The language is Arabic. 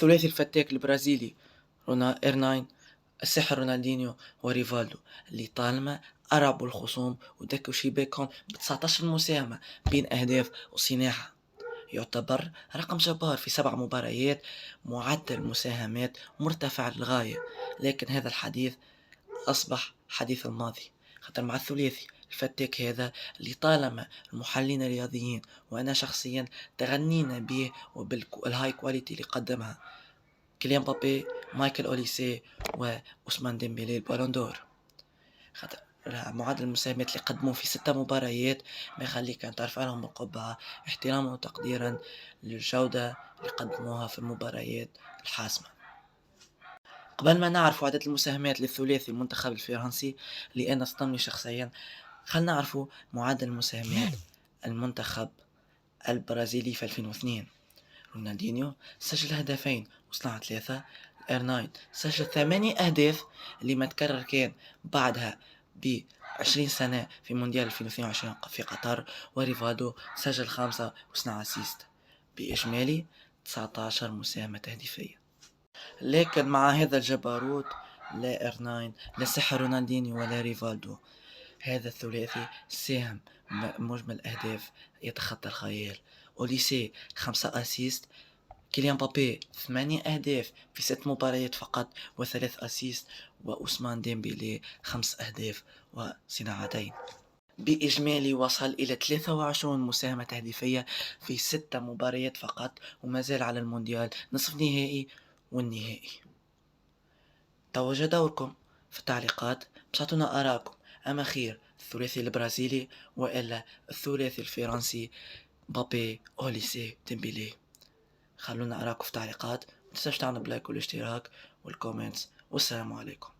الثلاثي الفتاك البرازيلي إير9، الساحر رونالدينيو وريفالدو، اللي طالما أرعبوا الخصوم ودكوا شباكهم ب19 مساهمة بين أهداف وصناعة. يعتبر رقم جبار في 7 مباريات، معدل مساهمات مرتفع للغاية. لكن هذا الحديث أصبح حديث الماضي، خاطر مع الثلاثي الفتاك هذا اللي طالما المحللين الرياضيين وأنا شخصيا تغنينا به وبالهاي كواليتي اللي قدمها كيليان مبابي، مايكل أوليسي وعثمان ديمبélé البالون دور. خاطر معدل المساهمات اللي قدموه في 6 مباريات ما يخليك أن ترفع لهم القبعة احتراما وتقديرا للجودة اللي قدموها في المباريات الحاسمة. قبل ما نعرف عدد المساهمات للثلاثي المنتخب الفرنسي اللي أنا صدمني شخصيا، خلنا نعرفوا معدل المساهمات المنتخب البرازيلي في 2002. رونالدينيو سجل هدفين وصنع 3. إير9 سجل 8 أهداف اللي ما تكرر كان بعدها ب20 سنة في مونديال 2022 في قطر. وريفالدو سجل 5 وصنع أسيست، بإجمالي 19 مساهمة تهديفية. لكن مع هذا الجبروت، لا إير9 لا سحر رونالدينيو ولا ريفالدو، هذا الثلاثي ساهم مجمل أهداف يتخطى الخيال. أوليسي 5 أسيست، كيليان مبابي 8 أهداف في 6 مباريات فقط و3 أسيست، وأوسمان ديمبيلي 5 أهداف وصناعتين. بإجمالي وصل إلى 23 مساهمة تهديفية في 6 مباريات فقط، وما زال على المونديال نصف نهائي والنهائي. توجه دوركم في التعليقات بتعطونا آراءكم، أما خير الثلاثي البرازيلي وإلا الثلاثي الفرنسي مبابي أوليسي ديمبيلي؟ خلونا أراكم في التعليقات، متنساش تعملوا بلايك والاشتراك والكومنتس، والسلام عليكم.